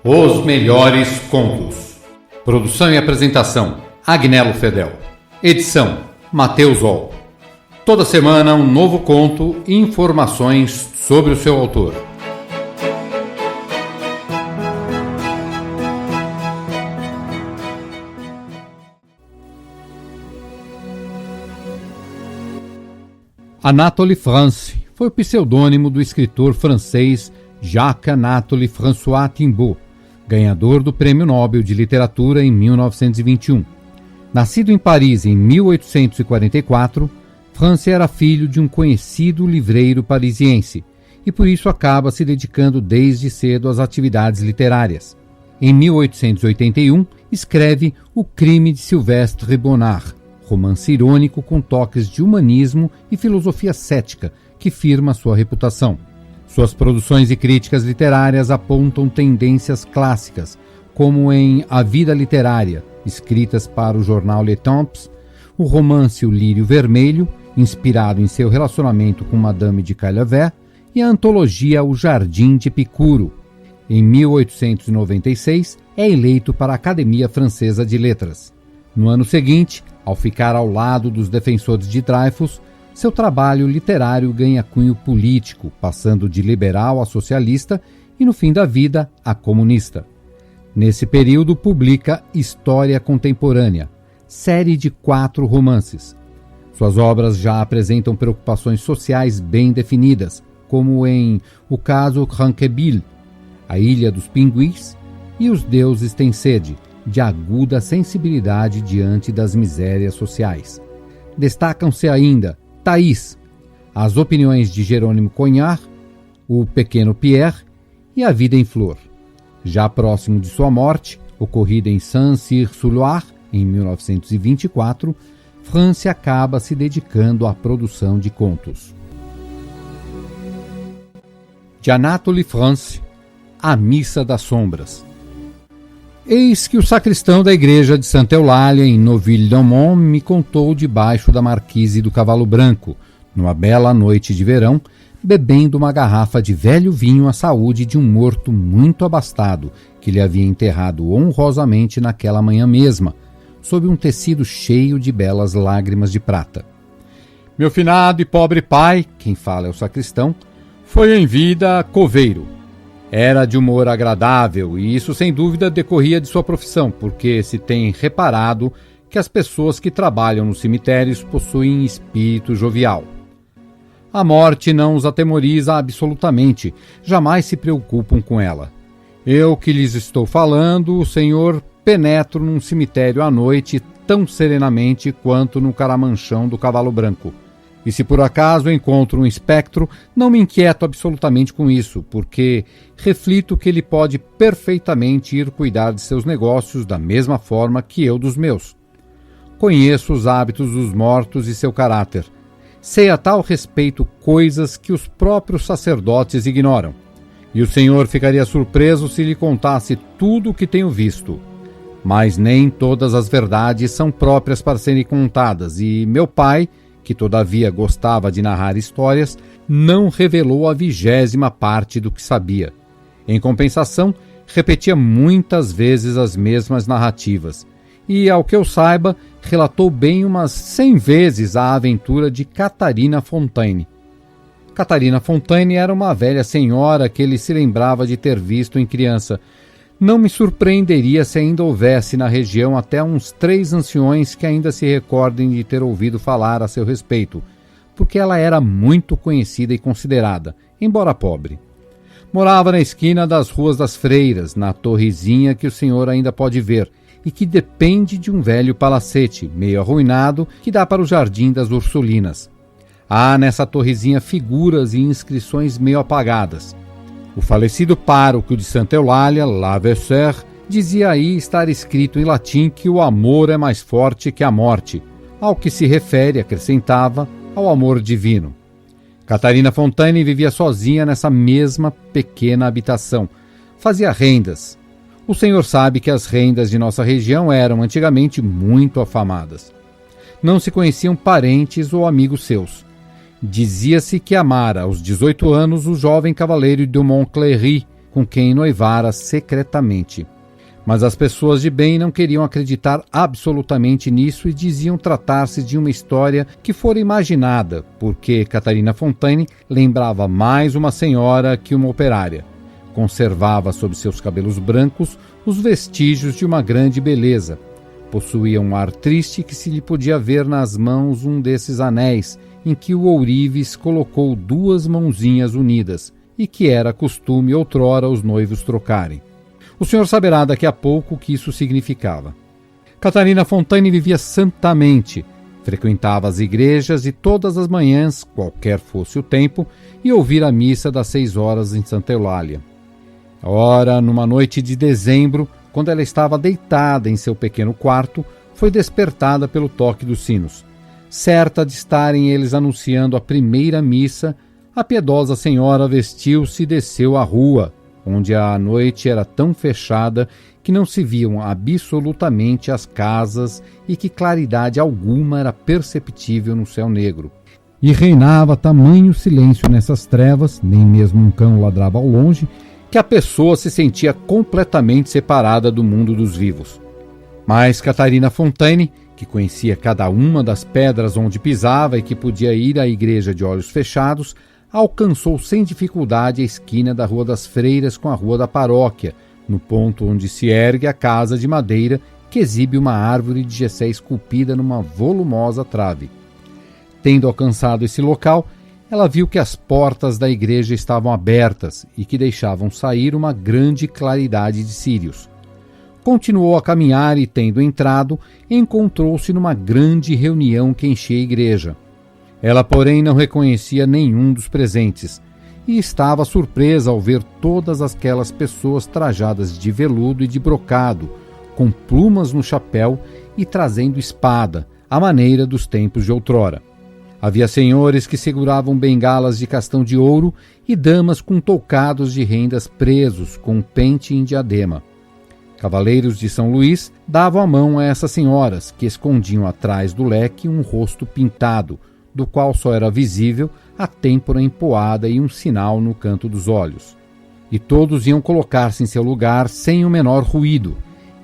Os melhores contos. Produção e apresentação: Agnello Fedel. Edição: Matheus Oll. Toda semana um novo conto e informações sobre o seu autor. Anatole France foi o pseudônimo do escritor francês Jacques Anatole François Timbaud, ganhador do Prêmio Nobel de Literatura em 1921. Nascido em Paris em 1844, France era filho de um conhecido livreiro parisiense e por isso acaba se dedicando desde cedo às atividades literárias. Em 1881, escreve O Crime de Sylvestre Bonnard, romance irônico com toques de humanismo e filosofia cética que firma sua reputação. Suas produções e críticas literárias apontam tendências clássicas, como em A Vida Literária, escritas para o jornal Le Temps, o romance O Lírio Vermelho, inspirado em seu relacionamento com Madame de Caillevert, e a antologia O Jardim de Epicuro. Em 1896, é eleito para a Academia Francesa de Letras. No ano seguinte, ao ficar ao lado dos defensores de Dreyfus, seu trabalho literário ganha cunho político, passando de liberal a socialista e, no fim da vida, a comunista. Nesse período, publica História Contemporânea, série de 4 romances. Suas obras já apresentam preocupações sociais bem definidas, como em O Caso Cranqueville, A Ilha dos Pinguins e Os Deuses Têm Sede, de aguda sensibilidade diante das misérias sociais. Destacam-se ainda Thaís, As Opiniões de Jerônimo Cognard, O Pequeno Pierre e A Vida em Flor. Já próximo de sua morte, ocorrida em Saint-Cyr-sur-Loire, em 1924, France acaba se dedicando à produção de contos. De Anatole France, A Missa das Sombras. Eis que o sacristão da igreja de Santa Eulália, em Neuville-d'Aumont, me contou debaixo da marquise do Cavalo Branco, numa bela noite de verão, bebendo uma garrafa de velho vinho à saúde de um morto muito abastado, que lhe havia enterrado honrosamente naquela manhã mesma, sob um tecido cheio de belas lágrimas de prata. Meu finado e pobre pai, quem fala é o sacristão, foi em vida coveiro. Era de humor agradável e isso sem dúvida decorria de sua profissão, porque se tem reparado que as pessoas que trabalham nos cemitérios possuem espírito jovial. A morte não os atemoriza absolutamente, jamais se preocupam com ela. Eu que lhes estou falando, o senhor, penetro num cemitério à noite tão serenamente quanto no caramanchão do Cavalo Branco. E se por acaso encontro um espectro, não me inquieto absolutamente com isso, porque reflito que ele pode perfeitamente ir cuidar de seus negócios da mesma forma que eu dos meus. Conheço os hábitos dos mortos e seu caráter. Sei a tal respeito coisas que os próprios sacerdotes ignoram. E o senhor ficaria surpreso se lhe contasse tudo o que tenho visto. Mas nem todas as verdades são próprias para serem contadas, e meu pai, que todavia gostava de narrar histórias, não revelou a 20ª parte do que sabia. Em compensação, repetia muitas vezes as mesmas narrativas, e, ao que eu saiba, relatou bem umas 100 vezes a aventura de Catarina Fontaine. Catarina Fontaine era uma velha senhora que ele se lembrava de ter visto em criança. Não me surpreenderia se ainda houvesse na região até uns 3 anciões que ainda se recordem de ter ouvido falar a seu respeito, porque ela era muito conhecida e considerada, embora pobre. Morava na esquina das Ruas das Freiras, na torrezinha que o senhor ainda pode ver, e que depende de um velho palacete, meio arruinado, que dá para o Jardim das Ursulinas. Há nessa torrezinha figuras e inscrições meio apagadas. O falecido pároco de Santa Eulália, Lavesser, dizia aí estar escrito em latim que o amor é mais forte que a morte, ao que se refere, acrescentava, ao amor divino. Catarina Fontaine vivia sozinha nessa mesma pequena habitação. Fazia rendas. O senhor sabe que as rendas de nossa região eram antigamente muito afamadas. Não se conheciam parentes ou amigos seus. Dizia-se que amara aos 18 anos o jovem cavaleiro de Montcleri, com quem noivara secretamente. Mas as pessoas de bem não queriam acreditar absolutamente nisso e diziam tratar-se de uma história que fora imaginada, porque Catarina Fontaine lembrava mais uma senhora que uma operária. Conservava sob seus cabelos brancos os vestígios de uma grande beleza. Possuía um ar triste que se lhe podia ver nas mãos um desses anéis, em que o ourives colocou duas mãozinhas unidas, e que era costume outrora os noivos trocarem. O senhor saberá daqui a pouco o que isso significava. Catarina Fontaine vivia santamente, frequentava as igrejas e todas as manhãs, qualquer fosse o tempo, ia ouvir a missa das 6 horas em Santa Eulália. Ora, numa noite de dezembro, quando ela estava deitada em seu pequeno quarto, foi despertada pelo toque dos sinos. Certa de estarem eles anunciando a primeira missa, a piedosa senhora vestiu-se e desceu à rua, onde a noite era tão fechada que não se viam absolutamente as casas e que claridade alguma era perceptível no céu negro. E reinava tamanho silêncio nessas trevas, nem mesmo um cão ladrava ao longe, que a pessoa se sentia completamente separada do mundo dos vivos. Mas Catarina Fontaine, que conhecia cada uma das pedras onde pisava e que podia ir à igreja de olhos fechados, alcançou sem dificuldade a esquina da Rua das Freiras com a Rua da Paróquia, no ponto onde se ergue a casa de madeira que exibe uma árvore de gessé esculpida numa volumosa trave. Tendo alcançado esse local, ela viu que as portas da igreja estavam abertas e que deixavam sair uma grande claridade de círios. Continuou a caminhar e, tendo entrado, encontrou-se numa grande reunião que enchia a igreja. Ela, porém, não reconhecia nenhum dos presentes e estava surpresa ao ver todas aquelas pessoas trajadas de veludo e de brocado, com plumas no chapéu e trazendo espada, à maneira dos tempos de outrora. Havia senhores que seguravam bengalas de castão de ouro e damas com toucados de rendas presos com um pente em diadema. Cavaleiros de São Luís davam a mão a essas senhoras, que escondiam atrás do leque um rosto pintado, do qual só era visível a têmpora empoada e um sinal no canto dos olhos. E todos iam colocar-se em seu lugar sem o menor ruído,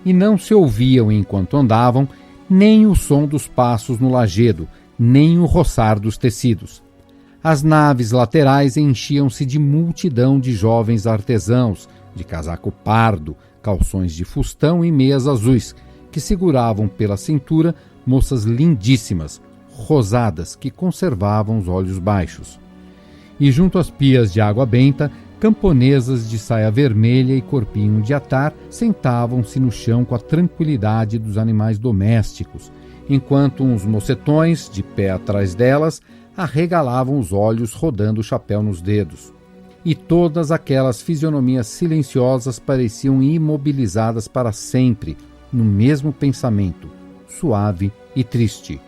e não se ouviam enquanto andavam nem o som dos passos no lajedo, nem o roçar dos tecidos. As naves laterais enchiam-se de multidão de jovens artesãos, de casaco pardo, calções de fustão e meias azuis, que seguravam pela cintura moças lindíssimas, rosadas, que conservavam os olhos baixos. E junto às pias de água benta, camponesas de saia vermelha e corpinho de atar sentavam-se no chão com a tranquilidade dos animais domésticos, enquanto uns mocetões, de pé atrás delas, arregalavam os olhos rodando o chapéu nos dedos. E todas aquelas fisionomias silenciosas pareciam imobilizadas para sempre, no mesmo pensamento, suave e triste.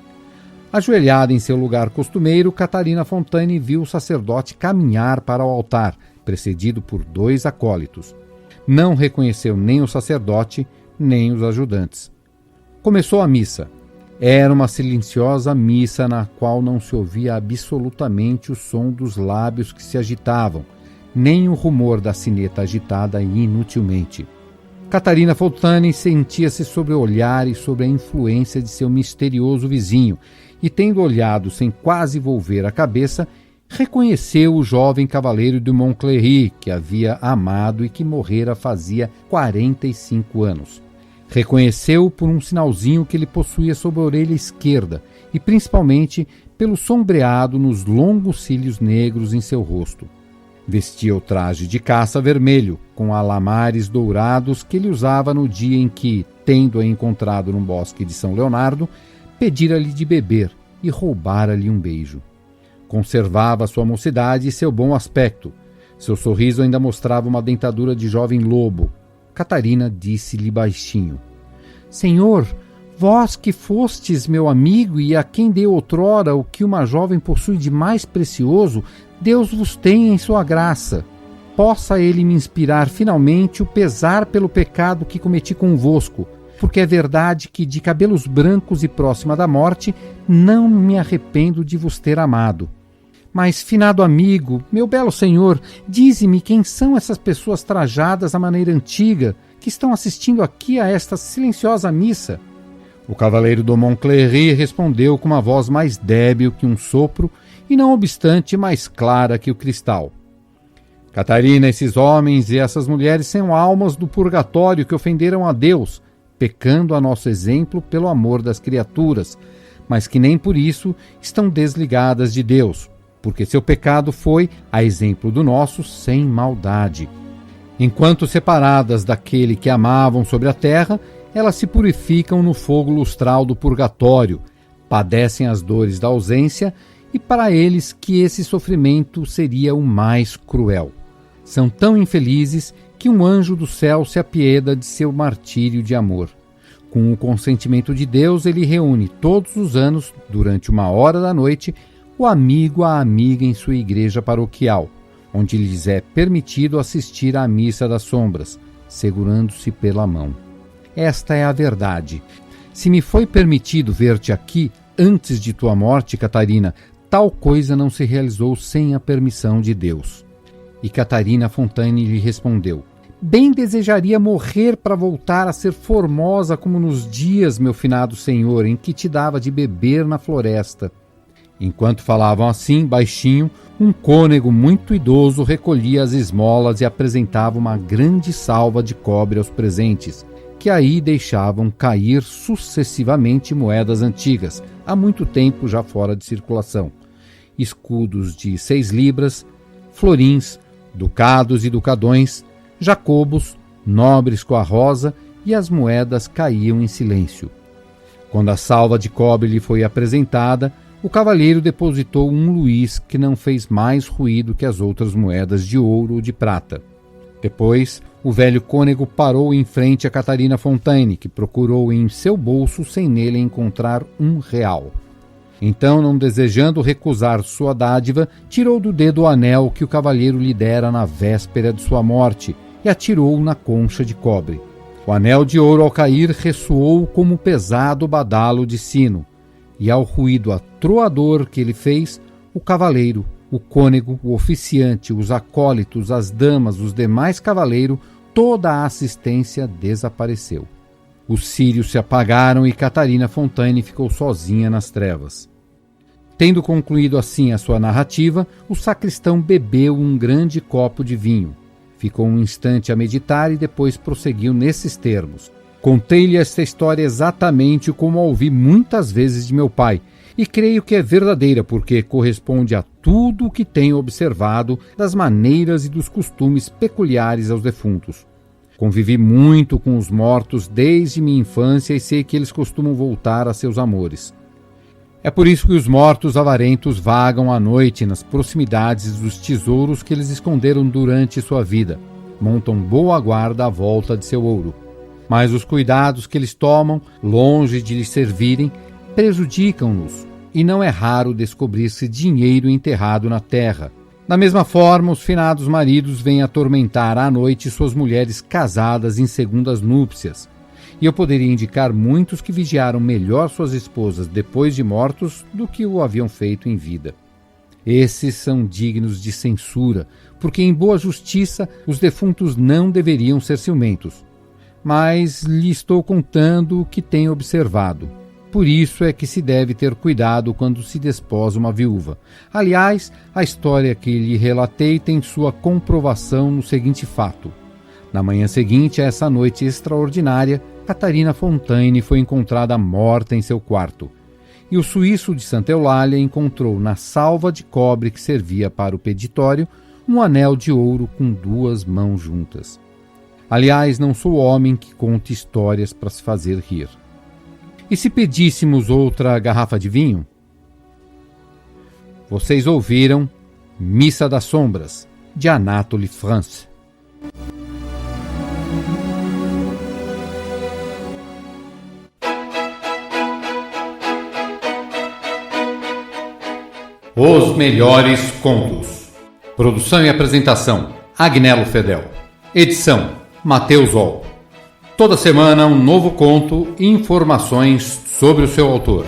Ajoelhada em seu lugar costumeiro, Catarina Fontaine viu o sacerdote caminhar para o altar, precedido por 2 acólitos. Não reconheceu nem o sacerdote, nem os ajudantes. Começou a missa. Era uma silenciosa missa na qual não se ouvia absolutamente o som dos lábios que se agitavam, nem o rumor da sineta agitada inutilmente. Catarina Fontaine sentia-se sobre o olhar e sobre a influência de seu misterioso vizinho, e, tendo olhado sem quase volver a cabeça, reconheceu o jovem cavaleiro de Montcleri, que havia amado e que morrera fazia 45 anos. Reconheceu-o por um sinalzinho que ele possuía sob a orelha esquerda e, principalmente, pelo sombreado nos longos cílios negros em seu rosto. Vestia o traje de caça vermelho, com alamares dourados que ele usava no dia em que, tendo-a encontrado no bosque de São Leonardo, pedira-lhe de beber e roubara-lhe um beijo. Conservava sua mocidade e seu bom aspecto. Seu sorriso ainda mostrava uma dentadura de jovem lobo. Catarina disse-lhe baixinho: Senhor, vós que fostes meu amigo e a quem dei outrora o que uma jovem possui de mais precioso, Deus vos tenha em sua graça. Possa ele me inspirar finalmente o pesar pelo pecado que cometi convosco, porque é verdade que, de cabelos brancos e próxima da morte, não me arrependo de vos ter amado. Mas, finado amigo, meu belo senhor, dize-me quem são essas pessoas trajadas à maneira antiga que estão assistindo aqui a esta silenciosa missa? O cavaleiro do Montclery respondeu com uma voz mais débil que um sopro e, não obstante, mais clara que o cristal. Catarina, esses homens e essas mulheres são almas do purgatório que ofenderam a Deus, pecando a nosso exemplo pelo amor das criaturas, mas que nem por isso estão desligadas de Deus, porque seu pecado foi, a exemplo do nosso, sem maldade. Enquanto separadas daquele que amavam sobre a terra, elas se purificam no fogo lustral do purgatório, padecem as dores da ausência, e para eles que esse sofrimento seria o mais cruel. São tão infelizes que um anjo do céu se apieda de seu martírio de amor. Com o consentimento de Deus, ele reúne todos os anos, durante 1 da noite, o amigo à amiga em sua igreja paroquial, onde lhes é permitido assistir à missa das sombras, segurando-se pela mão. Esta é a verdade. Se me foi permitido ver-te aqui antes de tua morte, Catarina, tal coisa não se realizou sem a permissão de Deus. E Catarina Fontaine lhe respondeu: bem desejaria morrer para voltar a ser formosa como nos dias, meu finado senhor, em que te dava de beber na floresta. Enquanto falavam assim, baixinho, um cônego muito idoso recolhia as esmolas e apresentava uma grande salva de cobre aos presentes, que aí deixavam cair sucessivamente moedas antigas, há muito tempo já fora de circulação, escudos de 6 libras, florins, ducados e ducadões, jacobos, nobres com a rosa, e as moedas caíam em silêncio. Quando a salva de cobre lhe foi apresentada, o cavalheiro depositou um luís que não fez mais ruído que as outras moedas de ouro ou de prata. Depois, o velho cônego parou em frente a Catarina Fontaine, que procurou em seu bolso sem nele encontrar R$1. Então, não desejando recusar sua dádiva, tirou do dedo o anel que o cavalheiro lhe dera na véspera de sua morte e atirou-o na concha de cobre. O anel de ouro, ao cair, ressoou como pesado badalo de sino, e ao ruído atroador que ele fez, o cavaleiro, o cônego, o oficiante, os acólitos, as damas, os demais cavaleiros, toda a assistência desapareceu. Os círios se apagaram e Catarina Fontaine ficou sozinha nas trevas. Tendo concluído assim a sua narrativa, o sacristão bebeu um grande copo de vinho. Ficou um instante a meditar e depois prosseguiu nesses termos: contei-lhe esta história exatamente como a ouvi muitas vezes de meu pai, e creio que é verdadeira porque corresponde a tudo o que tenho observado das maneiras e dos costumes peculiares aos defuntos. Convivi muito com os mortos desde minha infância e sei que eles costumam voltar a seus amores. É por isso que os mortos avarentos vagam à noite nas proximidades dos tesouros que eles esconderam durante sua vida, montam boa guarda à volta de seu ouro. Mas os cuidados que eles tomam, longe de lhes servirem, prejudicam-nos, e não é raro descobrir-se dinheiro enterrado na terra. Da mesma forma, os finados maridos vêm atormentar à noite suas mulheres casadas em segundas núpcias, e eu poderia indicar muitos que vigiaram melhor suas esposas depois de mortos do que o haviam feito em vida. Esses são dignos de censura, porque em boa justiça os defuntos não deveriam ser ciumentos. Mas lhe estou contando o que tenho observado. Por isso é que se deve ter cuidado quando se desposa uma viúva. Aliás, a história que lhe relatei tem sua comprovação no seguinte fato. Na manhã seguinte a essa noite extraordinária, Catarina Fontaine foi encontrada morta em seu quarto. E o suíço de Santa Eulália encontrou na salva de cobre que servia para o peditório um anel de ouro com 2 mãos juntas. Aliás, não sou homem que conte histórias para se fazer rir. E se pedíssemos outra garrafa de vinho? Vocês ouviram Missa das Sombras, de Anatole France. Os melhores contos. Produção e apresentação: Agnello Fedel. Edição: Matheus Ol. Toda semana um novo conto e informações sobre o seu autor.